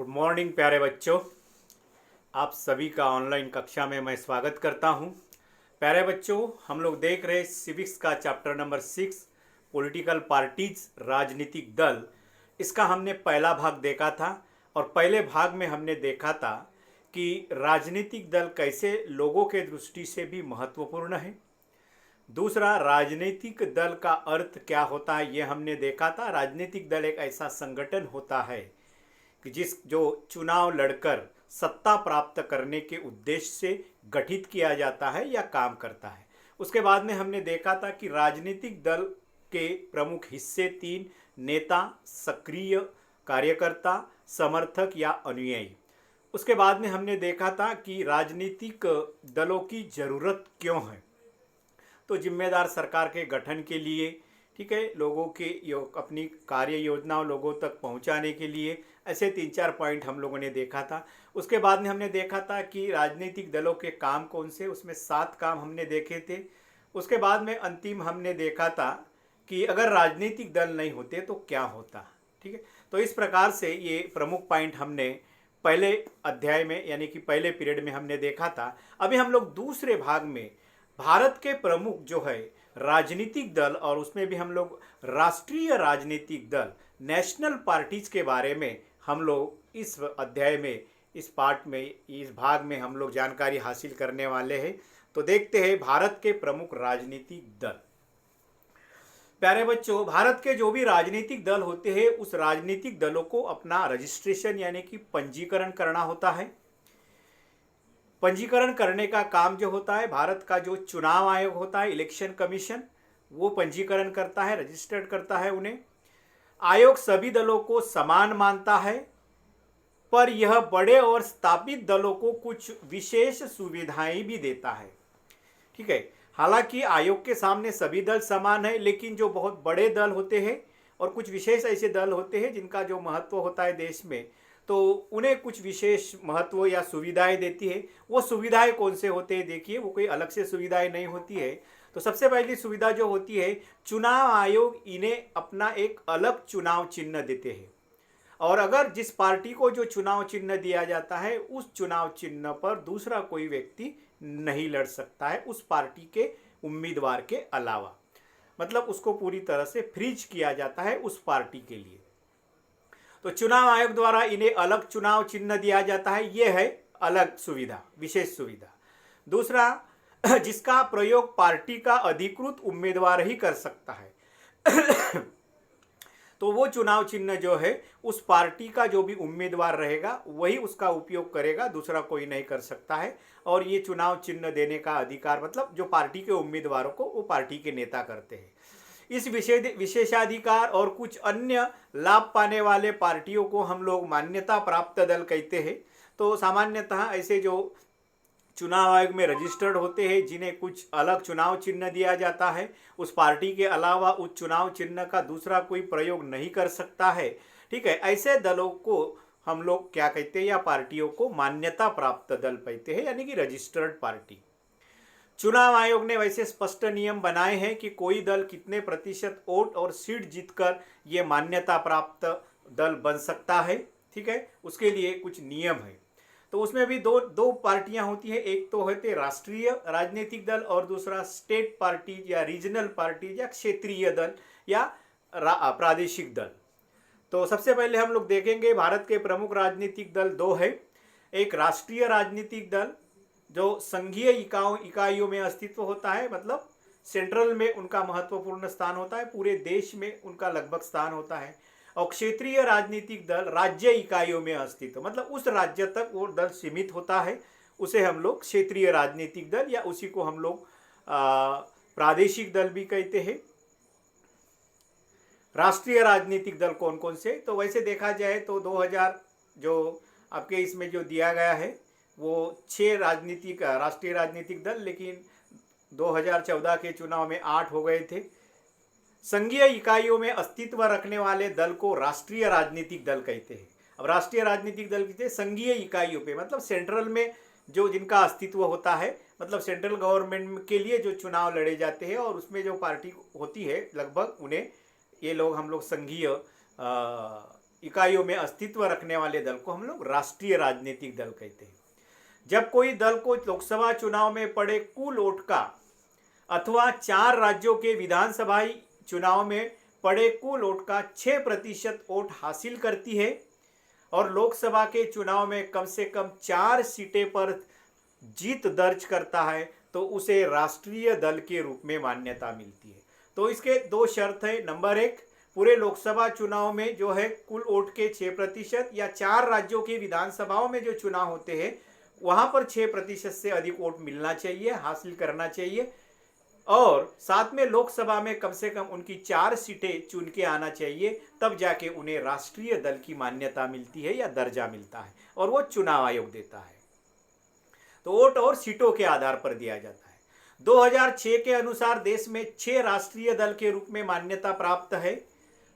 Morning प्यारे बच्चों, आप सभी का ऑनलाइन कक्षा में मैं स्वागत करता हूं। प्यारे बच्चों, हम लोग देख रहे सिविक्स का चैप्टर नंबर 6 पॉलिटिकल पार्टीज राजनीतिक दल। इसका हमने पहला भाग देखा था और पहले भाग में हमने देखा था कि राजनीतिक दल कैसे लोगों के दृष्टि से भी महत्वपूर्ण है। दूसरा, राजनीतिक दल का अर्थ क्या होता है ये हमने देखा था। राजनीतिक दल एक ऐसा संगठन होता है कि जो चुनाव लड़कर सत्ता प्राप्त करने के उद्देश्य से गठित किया जाता है या काम करता है। उसके बाद में हमने देखा था कि राजनीतिक दल के प्रमुख हिस्से तीन: नेता, सक्रिय कार्यकर्ता, समर्थक या अनुयायी। उसके बाद में हमने देखा था कि राजनीतिक दलों की ज़रूरत क्यों है। तो जिम्मेदार सरकार के गठन के लिए, ठीक है, लोगों के अपनी कार्य योजनाओं लोगों तक पहुंचाने के लिए, ऐसे 3-4 पॉइंट हम लोगों ने देखा था। उसके बाद में हमने देखा था कि राजनीतिक दलों के काम कौन से, उसमें 7 काम हमने देखे थे। उसके बाद में अंतिम हमने देखा था कि अगर राजनीतिक दल नहीं होते तो क्या होता। ठीक है, तो इस प्रकार से ये प्रमुख पॉइंट हमने पहले अध्याय में यानी कि पहले पीरियड में हमने देखा था। अभी हम लोग दूसरे भाग में भारत के प्रमुख जो है राजनीतिक दल, और उसमें भी हम लोग राष्ट्रीय राजनीतिक दल, नेशनल पार्टीज के बारे में हम लोग इस अध्याय में, इस पार्ट में, इस भाग में हम लोग जानकारी हासिल करने वाले हैं। तो देखते हैं भारत के प्रमुख राजनीतिक दल। प्यारे बच्चों, भारत के जो भी राजनीतिक दल होते हैं उस राजनीतिक दलों को अपना रजिस्ट्रेशन यानी कि पंजीकरण करना होता है। पंजीकरण करने का काम जो होता है, भारत का जो चुनाव आयोग होता है, इलेक्शन कमीशन, वो पंजीकरण करता है, रजिस्टर्ड करता है उन्हें। आयोग सभी दलों को समान मानता है, पर यह बड़े और स्थापित दलों को कुछ विशेष सुविधाएं भी देता है। ठीक है, हालांकि आयोग के सामने सभी दल समान है, लेकिन जो बहुत बड़े दल होते हैं और कुछ विशेष ऐसे दल होते हैं जिनका जो महत्व होता है देश में, तो उन्हें कुछ विशेष महत्व या सुविधाएं देती है। वो सुविधाएं कौन से होते हैं देखिए, वो कोई अलग से सुविधाएं नहीं होती है। तो सबसे पहली सुविधा जो होती है, चुनाव आयोग इन्हें अपना एक अलग चुनाव चिन्ह देते हैं, और अगर जिस पार्टी को जो चुनाव चिन्ह दिया जाता है उस चुनाव चिन्ह पर दूसरा कोई व्यक्ति नहीं लड़ सकता है उस पार्टी के उम्मीदवार के अलावा। मतलब उसको पूरी तरह से फ्रीज किया जाता है उस पार्टी के लिए। तो चुनाव आयोग द्वारा इन्हें अलग चुनाव चिन्ह दिया जाता है, यह है अलग सुविधा, विशेष सुविधा। दूसरा, जिसका प्रयोग पार्टी का अधिकृत उम्मीदवार ही कर सकता है। तो वो चुनाव चिन्ह जो है उस पार्टी का जो भी उम्मीदवार रहेगा वही उसका उपयोग करेगा, दूसरा कोई नहीं कर सकता है। और ये चुनाव चिन्ह देने का अधिकार मतलब जो पार्टी के उम्मीदवारों को वो पार्टी के नेता करते हैं। इस विशेषाधिकार और कुछ अन्य लाभ पाने वाले पार्टियों को हम लोग मान्यता प्राप्त दल कहते हैं। तो सामान्यतः ऐसे जो चुनाव आयोग में रजिस्टर्ड होते हैं, जिन्हें कुछ अलग चुनाव चिन्ह दिया जाता है, उस पार्टी के अलावा उस चुनाव चिन्ह का दूसरा कोई प्रयोग नहीं कर सकता है। ठीक है, ऐसे दलों को हम लोग क्या कहते हैं, या पार्टियों को मान्यता प्राप्त दल कहते हैं, यानी कि रजिस्टर्ड पार्टी। चुनाव आयोग ने वैसे स्पष्ट नियम बनाए हैं कि कोई दल कितने प्रतिशत वोट और सीट जीतकर ये मान्यता प्राप्त दल बन सकता है। ठीक है, उसके लिए कुछ नियम है। तो उसमें भी दो पार्टियां होती हैं, एक तो होते राष्ट्रीय राजनीतिक दल और दूसरा स्टेट पार्टीज या रीजनल पार्टीज या क्षेत्रीय दल या प्रादेशिक दल। तो सबसे पहले हम लोग देखेंगे भारत के प्रमुख राजनीतिक दल दो है। एक राष्ट्रीय राजनीतिक दल जो संघीय इकाइयों में अस्तित्व होता है, मतलब सेंट्रल में उनका महत्वपूर्ण स्थान होता है, पूरे देश में उनका लगभग स्थान होता है। और क्षेत्रीय राजनीतिक दल राज्य इकाइयों में अस्तित्व, मतलब उस राज्य तक वो दल सीमित होता है, उसे हम लोग क्षेत्रीय राजनीतिक दल या उसी को हम लोग प्रादेशिक दल भी कहते हैं। राष्ट्रीय राजनीतिक दल कौन कौन से, तो वैसे देखा जाए तो 2000 जो आपके इसमें जो दिया गया है वो 6 राष्ट्रीय राजनीतिक दल, लेकिन 2014 के चुनाव में 8 हो गए थे। संघीय इकाइयों में अस्तित्व रखने वाले दल को राष्ट्रीय राजनीतिक दल कहते हैं। अब राष्ट्रीय राजनीतिक दल कहते हैं संघीय इकाइयों पे, मतलब सेंट्रल में जो जिनका अस्तित्व होता है, मतलब सेंट्रल गवर्नमेंट के लिए जो चुनाव लड़े जाते हैं और उसमें जो पार्टी होती है लगभग, उन्हें ये लोग हम लोग संघीय इकाइयों में अस्तित्व रखने वाले दल को हम लोग राष्ट्रीय राजनीतिक दल कहते हैं। जब कोई दल को लोकसभा चुनाव में पड़े कुल वोट का अथवा 4 राज्यों के विधानसभाई चुनाव में पड़े कुल वोट का 6% वोट हासिल करती है और लोकसभा के चुनाव में कम से कम 4 सीटें पर जीत दर्ज करता है तो उसे राष्ट्रीय दल के रूप में मान्यता मिलती है। तो इसके 2 शर्त है। नंबर 1, पूरे लोकसभा चुनाव में जो है कुल वोट के 6% या 4 राज्यों के विधानसभाओं में जो चुनाव होते हैं वहां पर 6% से अधिक वोट मिलना चाहिए, हासिल करना चाहिए और साथ में लोकसभा में कम से कम उनकी 4 सीटें चुन के आना चाहिए, तब जाके उन्हें राष्ट्रीय दल की मान्यता मिलती है या दर्जा मिलता है और वो चुनाव आयोग देता है। तो वोट और सीटों के आधार पर दिया जाता है। 2006 के अनुसार देश में 6 राष्ट्रीय दल के रूप में मान्यता प्राप्त है।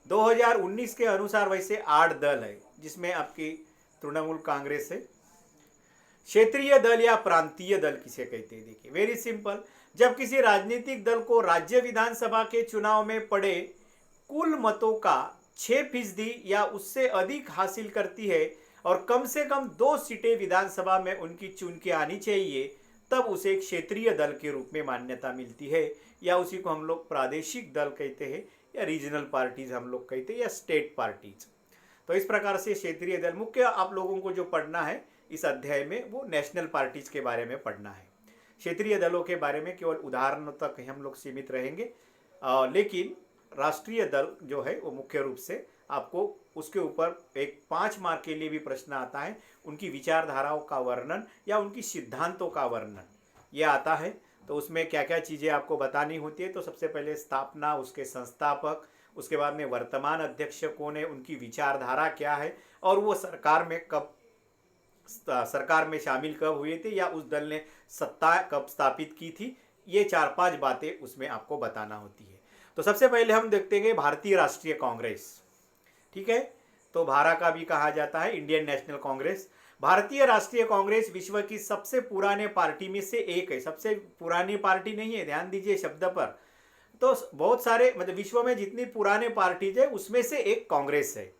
2019 के अनुसार वैसे 8 दल है, जिसमें आपकी तृणमूल कांग्रेस है। क्षेत्रीय दल या प्रांतीय दल किसे कहते हैं? देखिए, वेरी सिंपल। जब किसी राजनीतिक दल को राज्य विधानसभा के चुनाव में पड़े कुल मतों का 6% या उससे अधिक हासिल करती है और कम से कम 2 सीटें विधानसभा में उनकी चुन के आनी चाहिए, तब उसे क्षेत्रीय दल के रूप में मान्यता मिलती है या उसी को हम लोग प्रादेशिक दल कहते हैं या रीजनल पार्टीज हम लोग कहते हैं या स्टेट पार्टीज। तो इस प्रकार से क्षेत्रीय दल मुख्य आप लोगों को जो पढ़ना है इस अध्याय में वो नेशनल पार्टीज के बारे में पढ़ना है। क्षेत्रीय दलों के बारे में केवल उदाहरणों तक हम लोग सीमित रहेंगे, लेकिन राष्ट्रीय दल जो है वो मुख्य रूप से आपको उसके ऊपर एक 5 मार्क के लिए भी प्रश्न आता है, उनकी विचारधाराओं का वर्णन या उनकी सिद्धांतों का वर्णन ये आता है। तो उसमें क्या क्या चीज़ें आपको बतानी होती है, तो सबसे पहले स्थापना, उसके संस्थापक, उसके बाद में वर्तमान अध्यक्ष कौन है, उनकी विचारधारा क्या है और वो सरकार में शामिल कब हुए थे या उस दल ने सत्ता कब स्थापित की थी, ये 4-5 बातें उसमें आपको बताना होती है। तो सबसे पहले हम देखते हैं भारतीय राष्ट्रीय कांग्रेस। ठीक है, तो भारा का भी कहा जाता है इंडियन नेशनल कांग्रेस। भारतीय राष्ट्रीय कांग्रेस विश्व की सबसे पुराने पार्टी में से एक है। सबसे पुरानी पार्टी नहीं है, ध्यान दीजिए शब्द पर। तो बहुत सारे मतलब विश्व में जितनी पुराने पार्टीज है उसमें से एक कांग्रेस है।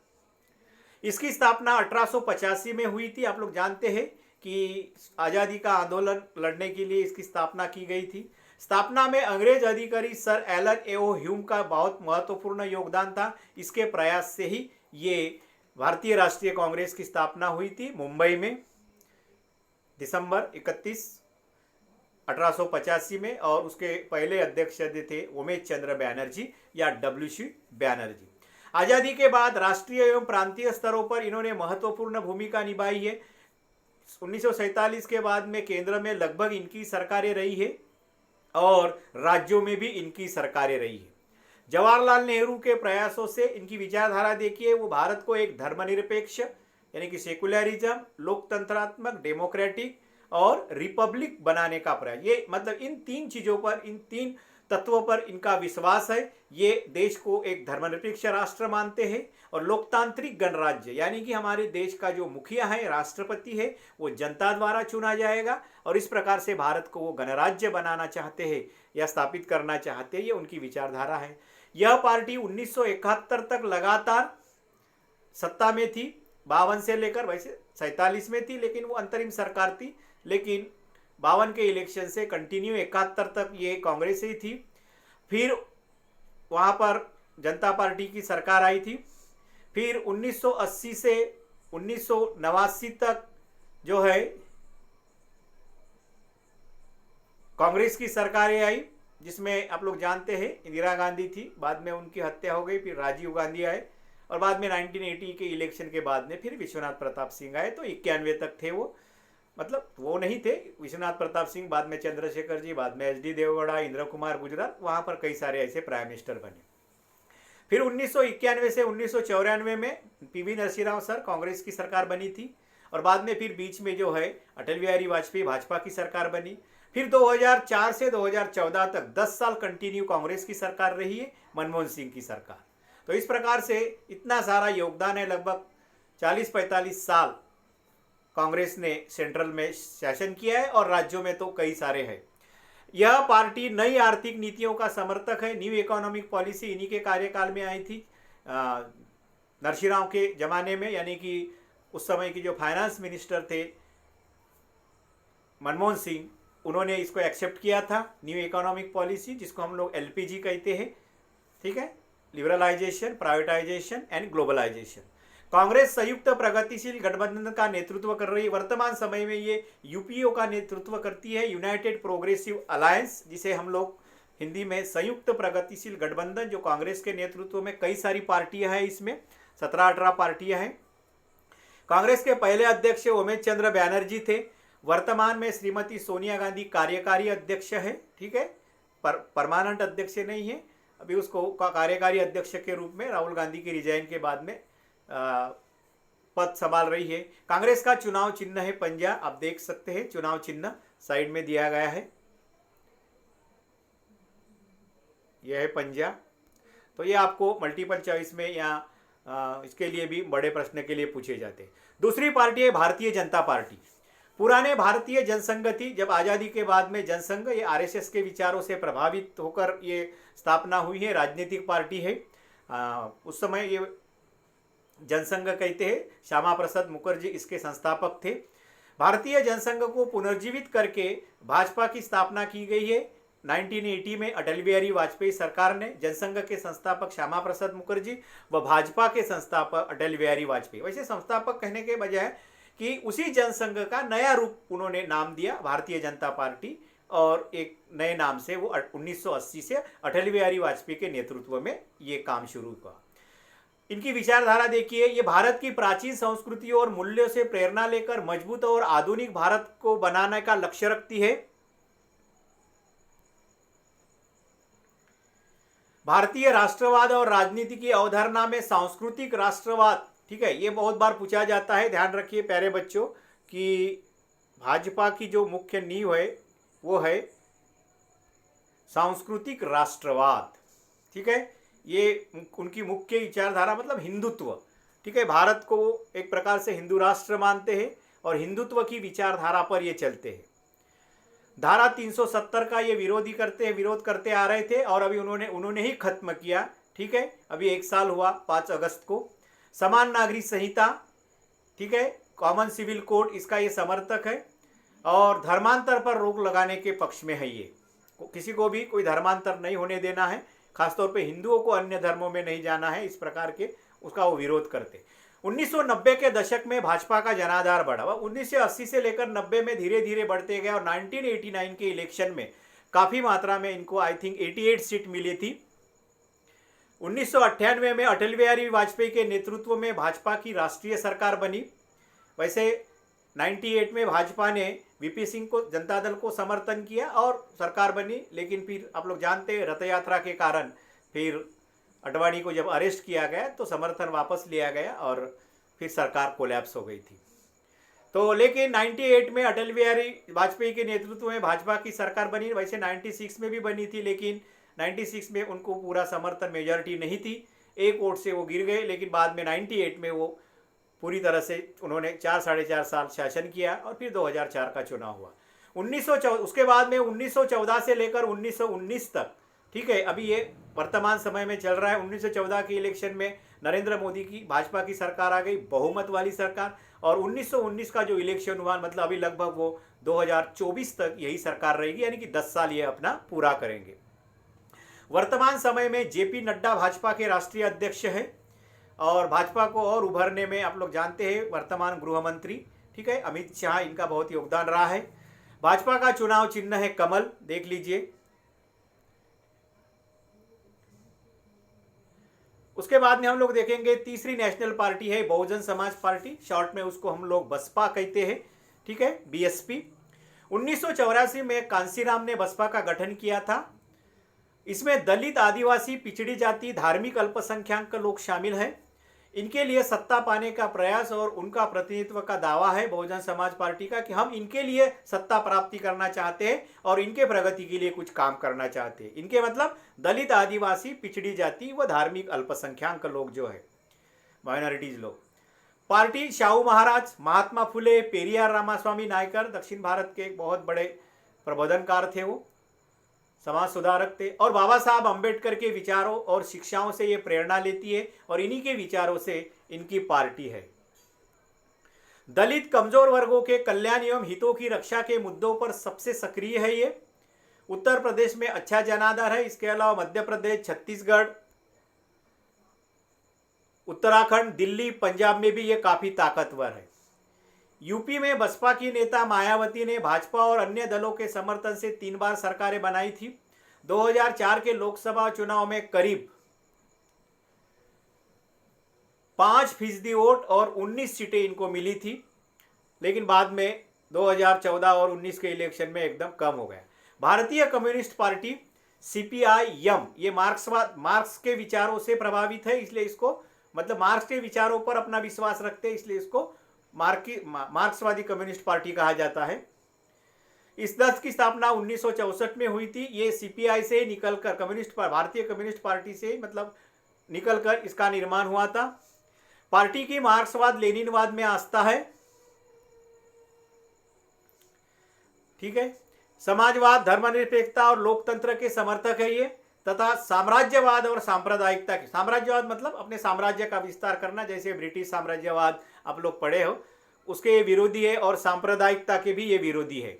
इसकी स्थापना 1885 में हुई थी। आप लोग जानते हैं कि आज़ादी का आंदोलन लड़ने के लिए इसकी स्थापना की गई थी। स्थापना में अंग्रेज अधिकारी सर एलन एओ ह्यूम का बहुत महत्वपूर्ण योगदान था। इसके प्रयास से ही ये भारतीय राष्ट्रीय कांग्रेस की स्थापना हुई थी मुंबई में दिसंबर 31, 1885 में, और उसके पहले अध्यक्ष थे उमेश चंद्र बैनर्जी या WC बैनर्जी। आज़ादी के बाद राष्ट्रीय एवं प्रांतीय स्तरों पर इन्होंने महत्वपूर्ण भूमिका निभाई है। 1947 के बाद में केंद्र में लगभग इनकी सरकारें रही है और राज्यों में भी इनकी सरकारें रही है। जवाहरलाल नेहरू के प्रयासों से इनकी विचारधारा देखिए, वो भारत को एक धर्मनिरपेक्ष यानी कि सेकुलरिज्म, लोकतंत्रात्मक, डेमोक्रेटिक और रिपब्लिक बनाने का प्रयास, ये मतलब इन 3 चीज़ों पर, इन 3 तत्वों पर इनका विश्वास है। ये देश को एक धर्मनिरपेक्ष राष्ट्र मानते हैं और लोकतांत्रिक गणराज्य यानी कि हमारे देश का जो मुखिया है, राष्ट्रपति है, वो जनता द्वारा चुना जाएगा और इस प्रकार से भारत को वो गणराज्य बनाना चाहते हैं या स्थापित करना चाहते हैं। ये उनकी विचारधारा है। यह पार्टी 1971 तक लगातार सत्ता में थी। 52 से लेकर वैसे 47 में थी, लेकिन वो अंतरिम सरकार थी, लेकिन 52 के इलेक्शन से कंटिन्यू 71 तक ये कांग्रेस ही थी। फिर वहाँ पर जनता पार्टी की सरकार आई थी। फिर 1980 से 1989 तक जो है कांग्रेस की सरकारें आई, जिसमें आप लोग जानते हैं इंदिरा गांधी थी, बाद में उनकी हत्या हो गई, फिर राजीव गांधी आए और बाद में 1980 के इलेक्शन के बाद में फिर विश्वनाथ प्रताप सिंह आए। तो 91 तक थे वो, मतलब वो नहीं थे विश्वनाथ प्रताप सिंह, बाद में चंद्रशेखर जी, बाद में HD देवगौड़ा, इंद्र कुमार गुजराल, वहाँ पर कई सारे ऐसे प्राइम मिनिस्टर बने। फिर 1991 से 1994 में PV नरसिंह राव सर कांग्रेस की सरकार बनी थी और बाद में फिर बीच में जो है अटल बिहारी वाजपेयी भाजपा की सरकार बनी। फिर 2004 से 2014 तक 10 साल कंटिन्यू कांग्रेस की सरकार रही है, मनमोहन सिंह की सरकार। तो इस प्रकार से इतना सारा योगदान है, लगभग 40-45 साल कांग्रेस ने सेंट्रल में शासन किया है और राज्यों में तो कई सारे हैं। यह पार्टी नई आर्थिक नीतियों का समर्थक है। न्यू इकोनॉमिक पॉलिसी इन्हीं के कार्यकाल में आई थी। नरसिंह राव के ज़माने में, यानी कि उस समय की जो फाइनेंस मिनिस्टर थे मनमोहन सिंह, उन्होंने इसको एक्सेप्ट किया था, न्यू इकोनॉमिक पॉलिसी, जिसको हम लोग एलपीजी कहते हैं। ठीक है, liberalisation, privatisation and globalisation. Congress संयुक्त प्रगतिशील गठबंधन का नेतृत्व कर रही है। वर्तमान समय में ये यूपीओ का नेतृत्व करती है, यूनाइटेड प्रोग्रेसिव अलायंस, जिसे हम लोग हिंदी में संयुक्त प्रगतिशील गठबंधन, जो कांग्रेस के नेतृत्व में कई सारी पार्टियां हैं, इसमें 17-18 पार्टियां हैं। कांग्रेस के पहले अध्यक्ष उमेश चंद्र बैनर्जी थे। वर्तमान में श्रीमती सोनिया गांधी कार्यकारी अध्यक्ष है। ठीक है, परमानेंट अध्यक्ष नहीं है, अभी उसको कार्यकारी अध्यक्ष के रूप में राहुल गांधी के रिजाइन के बाद में पद संभाल रही है। कांग्रेस का चुनाव चिन्ह है पंजा, आप देख सकते हैं, चुनाव चिन्ह साइड में दिया गया है, यह है पंजा। तो ये आपको मल्टीपल चॉइस में या इसके लिए भी बड़े प्रश्न के लिए पूछे जाते हैं। दूसरी पार्टी है भारतीय जनता पार्टी। पुराने भारतीय जनसंघ थी, जब आज़ादी के बाद में जनसंघ, ये आरएसएस के विचारों से प्रभावित होकर ये स्थापना हुई है, राजनीतिक पार्टी है। उस समय ये जनसंघ कहते हैं, श्यामा प्रसाद मुखर्जी इसके संस्थापक थे। भारतीय जनसंघ को पुनर्जीवित करके भाजपा की स्थापना की गई है 1980 में अटल बिहारी वाजपेयी सरकार ने। जनसंघ के संस्थापक श्यामा प्रसाद मुखर्जी व भाजपा के संस्थापक अटल बिहारी वाजपेयी। वैसे संस्थापक कहने के बजाय कि उसी जनसंघ का नया रूप उन्होंने नाम दिया भारतीय जनता पार्टी, और एक नए नाम से वो 1980 से अटल बिहारी वाजपेयी के नेतृत्व में ये काम शुरू हुआ। इनकी विचारधारा देखिए, ये भारत की प्राचीन संस्कृतियों और मूल्यों से प्रेरणा लेकर मजबूत और आधुनिक भारत को बनाने का लक्ष्य रखती है। भारतीय राष्ट्रवाद और राजनीति की अवधारणा में सांस्कृतिक राष्ट्रवाद, ठीक है, ये बहुत बार पूछा जाता है, ध्यान रखिए प्यारे बच्चों कि भाजपा की जो मुख्य नींव है वो है सांस्कृतिक राष्ट्रवाद। ठीक है, ये उनकी मुख्य विचारधारा मतलब हिंदुत्व। ठीक है, भारत को एक प्रकार से हिंदू राष्ट्र मानते हैं और हिंदुत्व की विचारधारा पर ये चलते हैं। धारा 370 का ये विरोध करते आ रहे थे और अभी उन्होंने ही खत्म किया। ठीक है, अभी 1 साल हुआ 5 अगस्त को। समान नागरिक संहिता, ठीक है, कॉमन सिविल कोड, इसका ये समर्थक है और धर्मांतर पर रोक लगाने के पक्ष में है। ये किसी को भी कोई धर्मांतर नहीं होने देना है, खासतौर पे हिंदुओं को अन्य धर्मों में नहीं जाना है, इस प्रकार के उसका वो विरोध करते। 1990 के दशक में भाजपा का जनाधार बढ़ा, 1980 से लेकर 90 में धीरे धीरे बढ़ते गए और 1989 के इलेक्शन में काफ़ी मात्रा में इनको आई थिंक 88 सीट मिली थी। 1998 में अटल बिहारी वाजपेयी के नेतृत्व में भाजपा की राष्ट्रीय सरकार बनी। वैसे 98 में भाजपा ने वीपी सिंह को, जनता दल को समर्थन किया और सरकार बनी, लेकिन फिर आप लोग जानते हैं रथ यात्रा के कारण फिर अडवाणी को जब अरेस्ट किया गया तो समर्थन वापस लिया गया और फिर सरकार कोलैप्स हो गई थी। तो लेकिन 98 में अटल बिहारी वाजपेयी के नेतृत्व में भाजपा की सरकार बनी। वैसे 96 में भी बनी थी, लेकिन 96 में उनको पूरा समर्थन, मेजॉरिटी नहीं थी, 1 वोट से वो गिर गए। लेकिन बाद में 98 में वो पूरी तरह से उन्होंने 4-4.5 साल शासन किया और फिर 2004 का चुनाव हुआ। 1914 उसके बाद में 1914 से लेकर 1919 तक, ठीक है, अभी ये वर्तमान समय में चल रहा है। 1914 के इलेक्शन में नरेंद्र मोदी की भाजपा की सरकार आ गई, बहुमत वाली सरकार, और 1919 का जो इलेक्शन हुआ मतलब अभी लगभग वो 2024 तक यही सरकार रहेगी, यानी कि 10 साल ये अपना पूरा करेंगे। वर्तमान समय में जेपी नड्डा भाजपा के राष्ट्रीय अध्यक्ष है और भाजपा को और उभरने में आप लोग जानते हैं वर्तमान गृह मंत्री, ठीक है, अमित शाह, इनका बहुत योगदान रहा है। भाजपा का चुनाव चिन्ह है कमल, देख लीजिए। उसके बाद में हम लोग देखेंगे तीसरी नेशनल पार्टी है बहुजन समाज पार्टी, शॉर्ट में उसको हम लोग बसपा कहते हैं, ठीक है, बीएसपी। 1984 में कांसीराम ने बसपा का गठन किया था। इसमें दलित, आदिवासी, पिछड़ी जाति, धार्मिक अल्पसंख्यक लोग शामिल हैं। इनके लिए सत्ता पाने का प्रयास और उनका प्रतिनिधित्व का दावा है बहुजन समाज पार्टी का कि हम इनके लिए सत्ता प्राप्ति करना चाहते हैं और इनके प्रगति के लिए कुछ काम करना चाहते हैं। इनके मतलब दलित, आदिवासी, पिछड़ी जाति व धार्मिक अल्पसंख्यक लोग जो है, माइनॉरिटीज लोग। पार्टी शाहू महाराज, महात्मा फुले, पेरियार रामास्वामी नायकर, दक्षिण भारत के एक बहुत बड़े प्रबोधनकार थे वो, समाज सुधारक थे और बाबा साहब अम्बेडकर के विचारों और शिक्षाओं से ये प्रेरणा लेती है और इन्हीं के विचारों से इनकी पार्टी है। दलित कमजोर वर्गों के कल्याण एवं हितों की रक्षा के मुद्दों पर सबसे सक्रिय है ये। उत्तर प्रदेश में अच्छा जनाधार है। इसके अलावा मध्य प्रदेश, छत्तीसगढ़, उत्तराखंड, दिल्ली, पंजाब में भी ये काफी ताकतवर है। यूपी में बसपा की नेता मायावती ने भाजपा और अन्य दलों के समर्थन से 3 बार सरकारें बनाई थी। 2004 के लोकसभा चुनाव में करीब 5% वोट और 19 सीटें इनको मिली थी, लेकिन बाद में 2014 और 19 के इलेक्शन में एकदम कम हो गया। भारतीय कम्युनिस्ट पार्टी CPI-M ये मार्क्स के विचारों से प्रभावित है, इसलिए इसको मतलब मार्क्स के विचारों पर अपना विश्वास रखते हैं, इसलिए इसको मार्क्सवादी कम्युनिस्ट पार्टी कहा जाता है। इस दल की स्थापना 1964 में हुई थी। ये CPI से निकलकर भारतीय कम्युनिस्ट पार्टी से मतलब निकलकर इसका निर्माण हुआ था। पार्टी की मार्क्सवाद लेनिनवाद में आस्था है। ठीक है, समाजवाद, धर्मनिरपेक्षता और लोकतंत्र के समर्थक है ये, तथा साम्राज्यवाद और सांप्रदायिकता की, साम्राज्यवाद मतलब अपने साम्राज्य का विस्तार करना, जैसे ब्रिटिश साम्राज्यवाद आप लोग पढ़े हो, उसके ये विरोधी है और सांप्रदायिकता के भी ये विरोधी है।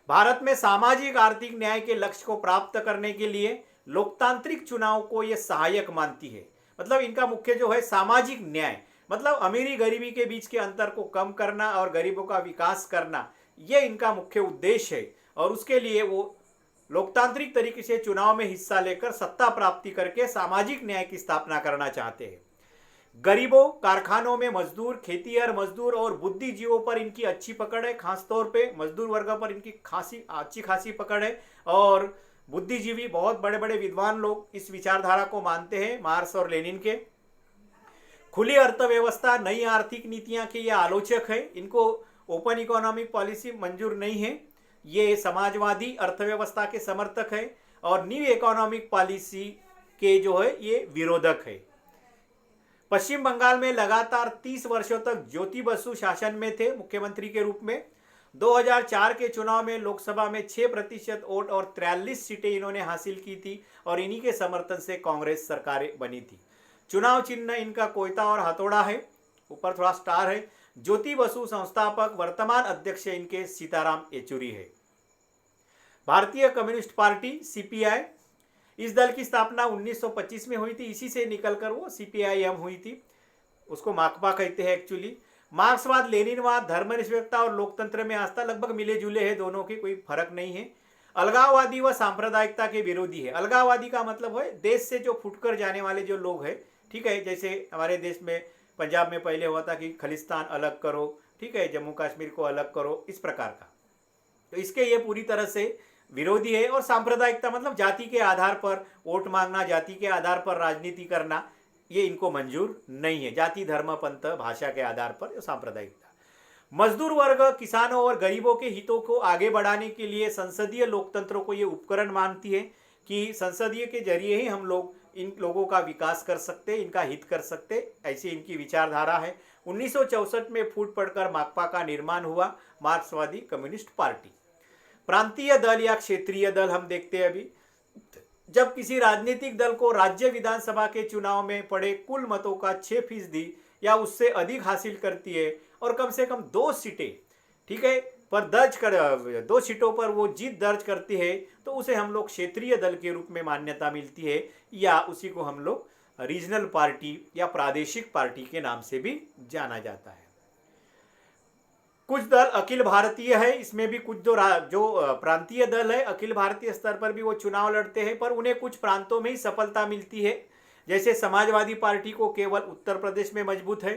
भारत में सामाजिक आर्थिक न्याय के लक्ष्य को प्राप्त करने के लिए लोकतांत्रिक चुनाव को ये सहायक मानती है। मतलब इनका मुख्य जो है सामाजिक न्याय, मतलब अमीरी गरीबी के बीच के अंतर को कम करना और गरीबों का विकास करना, ये इनका मुख्य उद्देश्य है। और उसके लिए वो लोकतांत्रिक तरीके से चुनाव में हिस्सा लेकर सत्ता प्राप्ति करके सामाजिक न्याय की स्थापना करना चाहते हैं। गरीबों, कारखानों में मजदूर, खेतीहर मजदूर और बुद्धिजीवों पर इनकी अच्छी पकड़ है। खासतौर पे मजदूर वर्ग पर इनकी अच्छी खासी पकड़ है। और बुद्धिजीवी, बहुत बड़े बड़े विद्वान लोग इस विचारधारा को मानते हैं, मार्क्स और लेनिन के। खुली अर्थव्यवस्था, नई आर्थिक नीतियां के ये आलोचक है। इनको ओपन इकोनॉमिक पॉलिसी मंजूर नहीं है। ये समाजवादी अर्थव्यवस्था के समर्थक है और न्यू इकोनॉमिक पॉलिसी के जो है ये विरोधक है। पश्चिम बंगाल में लगातार 30 वर्षों तक ज्योति बसु शासन में थे मुख्यमंत्री के रूप में। 2004 के चुनाव में लोकसभा में 6% वोट और 43 सीटें इन्होंने हासिल की थी और इन्हीं के समर्थन से कांग्रेस सरकारें बनी थी। चुनाव चिन्ह इनका कोयता और हथौड़ा है, ऊपर थोड़ा स्टार है। ज्योति बसु संस्थापक, वर्तमान अध्यक्ष इनके सीताराम येचुरी है। भारतीय कम्युनिस्ट पार्टी CPI, इस दल की स्थापना 1925 में हुई थी। इसी से निकलकर वो CPI-M हुई थी, उसको माकपा कहते हैं एक्चुअली। मार्क्सवाद, लेनिनवाद, धर्मनिरपेक्षता और लोकतंत्र में आस्था लगभग मिले जुले हैं, दोनों के कोई फर्क नहीं है। अलगाववादी व सांप्रदायिकता के विरोधी है। अलगाववादी का मतलब है देश से जो फुटकर जाने वाले जो लोग हैं, ठीक है, जैसे हमारे देश में पंजाब में पहले हुआ था कि खालिस्तान अलग करो, ठीक है, जम्मू कश्मीर को अलग करो, इस प्रकार का। तो इसके ये पूरी तरह से विरोधी है। और सांप्रदायिकता मतलब जाति के आधार पर वोट मांगना, जाति के आधार पर राजनीति करना, ये इनको मंजूर नहीं है। जाति, धर्म, पंथ, भाषा के आधार पर सांप्रदायिकता। मजदूर वर्ग, किसानों और गरीबों के हितों को आगे बढ़ाने के लिए संसदीय लोकतंत्र को ये उपकरण मानती है कि संसदीय के जरिए ही हम लोग इन लोगों का विकास कर सकते, इनका हित कर सकते, ऐसी इनकी विचारधारा है। 1964 में फूट पड़कर माकपा का निर्माण हुआ, मार्क्सवादी कम्युनिस्ट पार्टी। प्रांतीय दल या क्षेत्रीय दल हम देखते हैं अभी। जब किसी राजनीतिक दल को राज्य विधानसभा के चुनाव में पड़े कुल मतों का 6% या उससे अधिक हासिल करती है और कम से कम 2 सीटें, ठीक है, पर 2 सीटों पर वो जीत दर्ज करती है, तो उसे हम लोग क्षेत्रीय दल के रूप में मान्यता मिलती है, या उसी को हम लोग रीजनल पार्टी या प्रादेशिक पार्टी के नाम से भी जाना जाता है। कुछ दल अखिल भारतीय है, इसमें भी कुछ जो प्रांतीय दल है अखिल भारतीय स्तर पर भी वो चुनाव लड़ते हैं, पर उन्हें कुछ प्रांतों में ही सफलता मिलती है। जैसे समाजवादी पार्टी को केवल उत्तर प्रदेश में मजबूत है,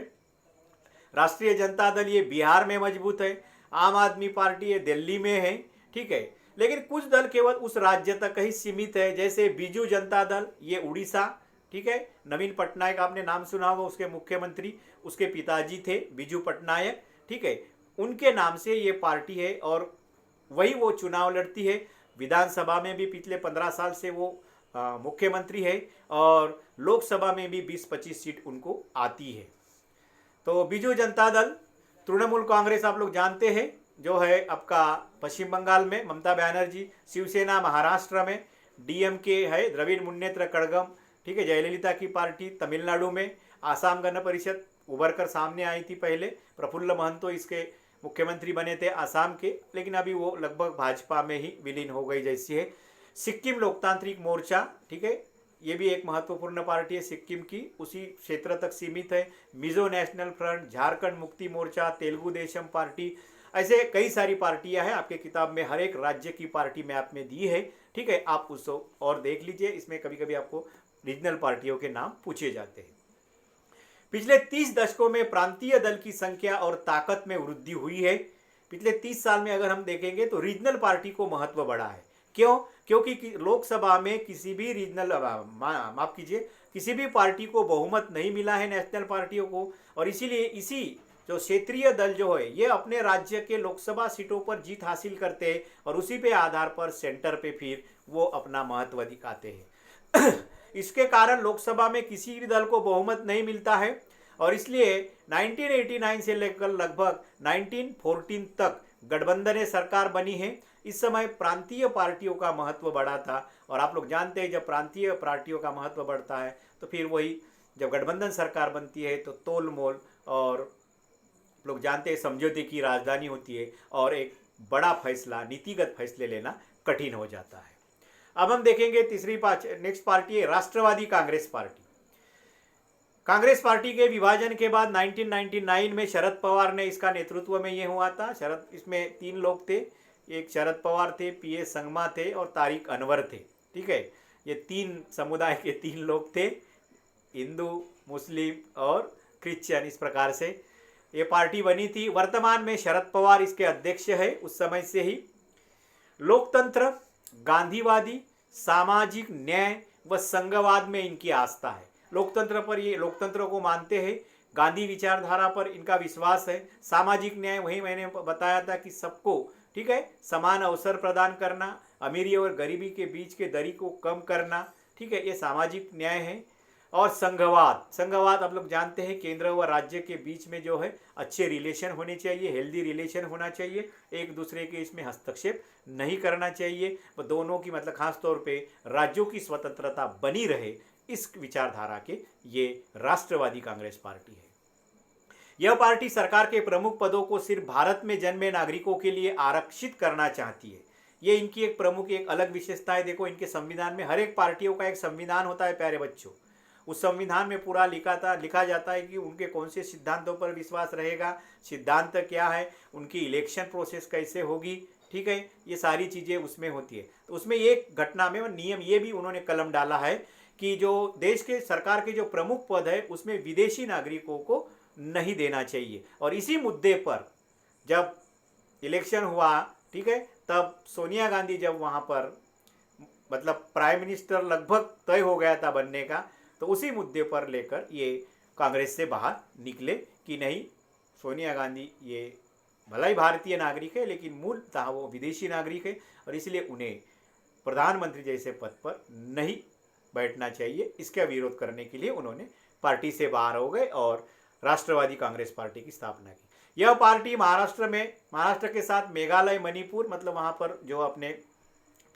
राष्ट्रीय जनता दल ये बिहार में मजबूत है, आम आदमी पार्टी ये दिल्ली में है, ठीक है। लेकिन कुछ दल केवल उस राज्य तक ही सीमित है, जैसे बीजू जनता दल ये उड़ीसा, ठीक है, नवीन पटनायक आपने नाम सुना होगा, उसके मुख्यमंत्री उसके पिताजी थे बीजू पटनायक, ठीक है, उनके नाम से ये पार्टी है और वही वो चुनाव लड़ती है। विधानसभा में भी पिछले 15 साल से वो मुख्यमंत्री है और लोकसभा में भी 20-25 सीट उनको आती है। तो बीजू जनता दल, तृणमूल कांग्रेस आप लोग जानते हैं, जो है आपका पश्चिम बंगाल में ममता बनर्जी, शिवसेना महाराष्ट्र में, डीएमके है द्रविड़ मुन्नेत्र कड़गम, ठीक है, जयललिता की पार्टी तमिलनाडु में, आसाम गण परिषद उभर कर सामने आई थी पहले, प्रफुल्ल महंतो इसके मुख्यमंत्री बने थे आसाम के, लेकिन अभी वो लगभग भाजपा में ही विलीन हो गई जैसी है। सिक्किम लोकतांत्रिक मोर्चा, ठीक है, ये भी एक महत्वपूर्ण पार्टी है सिक्किम की, उसी क्षेत्र तक सीमित है। Mizo national front, Jharkhand Mukti Morcha, Telugu Desam party, ऐसे कई सारी पार्टियां हैं। आपके किताब में हर एक राज्य की पार्टी मैप में दी है, ठीक है, आप उसको और देख लीजिए। इसमें कभी कभी आपको रीजनल पार्टियों के नाम पूछे जाते हैं। पिछले 30 दशकों में प्रांतीय दल की संख्या और ताकत में वृद्धि हुई है। पिछले 30 साल में अगर हम देखेंगे तो रीजनल पार्टी को महत्व बढ़ा है। क्यों? क्योंकि लोकसभा में किसी भी रीजनल माफ कीजिए किसी भी पार्टी को बहुमत नहीं मिला है नेशनल पार्टियों को, और इसीलिए इसी जो क्षेत्रीय दल जो है ये अपने राज्य के लोकसभा सीटों पर जीत हासिल करते हैं और उसी पे आधार पर सेंटर पे फिर वो अपना महत्व दिखाते हैं। इसके कारण लोकसभा में किसी भी दल को बहुमत नहीं मिलता है और इसलिए 1989 से लेकर लगभग 1914 तक गठबंधन सरकार बनी है। इस समय प्रांतीय पार्टियों का महत्व बढ़ा था और आप लोग जानते हैं जब प्रांतीय पार्टियों का महत्व बढ़ता है तो फिर वही जब गठबंधन सरकार बनती है तो तोल मोल और लोग जानते हैं समझौते की राजधानी होती है और एक बड़ा फैसला, नीतिगत फैसले लेना कठिन हो जाता है। अब हम देखेंगे तीसरी नेक्स्ट पार्टी है राष्ट्रवादी कांग्रेस पार्टी। कांग्रेस पार्टी के विभाजन के बाद 1999 में शरद पवार ने इसका नेतृत्व में ये हुआ था। इसमें 3 लोग थे, एक शरद पवार थे, पीएस संगमा थे और तारिक अनवर थे, ठीक है। ये 3 समुदाय के 3 लोग थे, हिंदू, मुस्लिम और क्रिश्चियन, इस प्रकार से ये पार्टी बनी थी। वर्तमान में शरद पवार इसके अध्यक्ष है। उस समय से ही लोकतंत्र, गांधीवादी, सामाजिक न्याय व संघवाद में इनकी आस्था है। लोकतंत्र पर ये लोकतंत्र को मानते हैं, गांधी विचारधारा पर इनका विश्वास है। सामाजिक न्याय वही मैंने बताया था कि सबको, ठीक है, समान अवसर प्रदान करना, अमीरी और गरीबी के बीच के दरी को कम करना, ठीक है, ये सामाजिक न्याय है। और संघवाद आप लोग जानते हैं केंद्र व राज्य के बीच में जो है अच्छे रिलेशन होने चाहिए, हेल्दी रिलेशन होना चाहिए, एक दूसरे के इसमें हस्तक्षेप नहीं करना चाहिए, वो दोनों की मतलब खास तौर पे राज्यों की स्वतंत्रता बनी रहे, इस विचारधारा के ये राष्ट्रवादी कांग्रेस पार्टी है। यह पार्टी सरकार के प्रमुख पदों को सिर्फ भारत में जन्मे नागरिकों के लिए आरक्षित करना चाहती है। ये इनकी एक प्रमुख एक अलग विशेषता है। देखो इनके संविधान में, हर एक पार्टियों का एक संविधान होता है प्यारे बच्चों। उस संविधान में पूरा लिखा जाता है कि उनके कौन से सिद्धांतों पर विश्वास रहेगा, सिद्धांत क्या है, उनकी इलेक्शन प्रोसेस कैसे होगी, ठीक है, ये सारी चीज़ें उसमें होती है। तो उसमें एक घटना में नियम ये भी उन्होंने कलम डाला है कि जो देश के सरकार के जो प्रमुख पद है उसमें विदेशी नागरिकों को नहीं देना चाहिए। और इसी मुद्दे पर जब इलेक्शन हुआ, ठीक है, तब सोनिया गांधी जब वहाँ पर मतलब प्राइम मिनिस्टर लगभग तय हो गया था बनने का, तो उसी मुद्दे पर लेकर ये कांग्रेस से बाहर निकले कि नहीं, सोनिया गांधी ये भला ही भारतीय नागरिक है लेकिन मूलतः वो विदेशी नागरिक है और इसलिए उन्हें प्रधानमंत्री जैसे पद पर नहीं बैठना चाहिए। इसका विरोध करने के लिए उन्होंने पार्टी से बाहर हो गए और राष्ट्रवादी कांग्रेस पार्टी की स्थापना की। यह पार्टी महाराष्ट्र के साथ मेघालय, मणिपुर, मतलब वहाँ पर जो अपने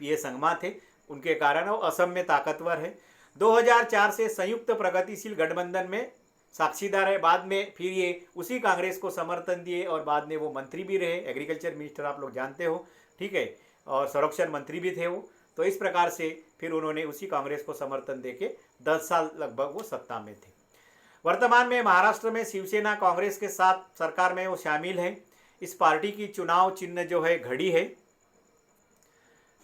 पीएस संगमा थे उनके कारण, और असम में ताकतवर है। 2004 से संयुक्त प्रगतिशील गठबंधन में साक्षीदार है। बाद में फिर ये उसी कांग्रेस को समर्थन दिए और बाद में वो मंत्री भी रहे, एग्रीकल्चर मिनिस्टर आप लोग जानते हो, ठीक है, और संरक्षण मंत्री भी थे वो। तो इस प्रकार से फिर उन्होंने उसी कांग्रेस को समर्थन देके 10 साल लगभग वो सत्ता में थे। वर्तमान में महाराष्ट्र में शिवसेना कांग्रेस के साथ सरकार में वो शामिल है। इस पार्टी की चुनाव चिन्ह जो है घड़ी है।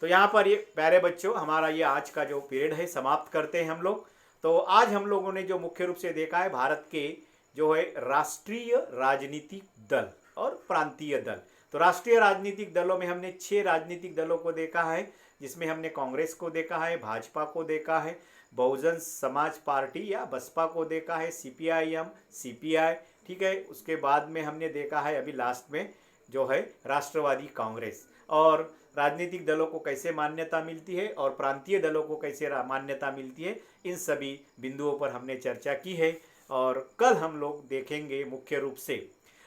तो यहाँ पर ये प्यारे बच्चों हमारा ये आज का जो पीरियड है समाप्त करते हैं हम लोग। तो आज हम लोगों ने जो मुख्य रूप से देखा है भारत के जो है राष्ट्रीय राजनीतिक दल और प्रांतीय दल। तो राष्ट्रीय राजनीतिक दलों में हमने 6 राजनीतिक दलों को देखा है, जिसमें हमने कांग्रेस को देखा है, भाजपा को देखा है, बहुजन समाज पार्टी या बसपा को देखा है, सीपीआईएम, सीपीआई, ठीक है। उसके बाद में हमने देखा है अभी लास्ट में जो है राष्ट्रवादी कांग्रेस। और राजनीतिक दलों को कैसे मान्यता मिलती है और प्रांतीय दलों को कैसे मान्यता मिलती है, इन सभी बिंदुओं पर हमने चर्चा की है। और कल हम लोग देखेंगे मुख्य रूप से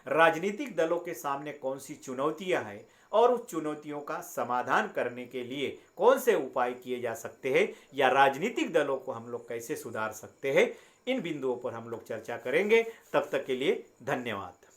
राजनीतिक दलों के सामने कौन सी चुनौतियां हैं और उस चुनौतियों का समाधान करने के लिए कौन से उपाय किए जा सकते हैं या राजनीतिक दलों को हम लोग कैसे सुधार सकते हैं, इन बिंदुओं पर हम लोग चर्चा करेंगे। तब तक के लिए धन्यवाद।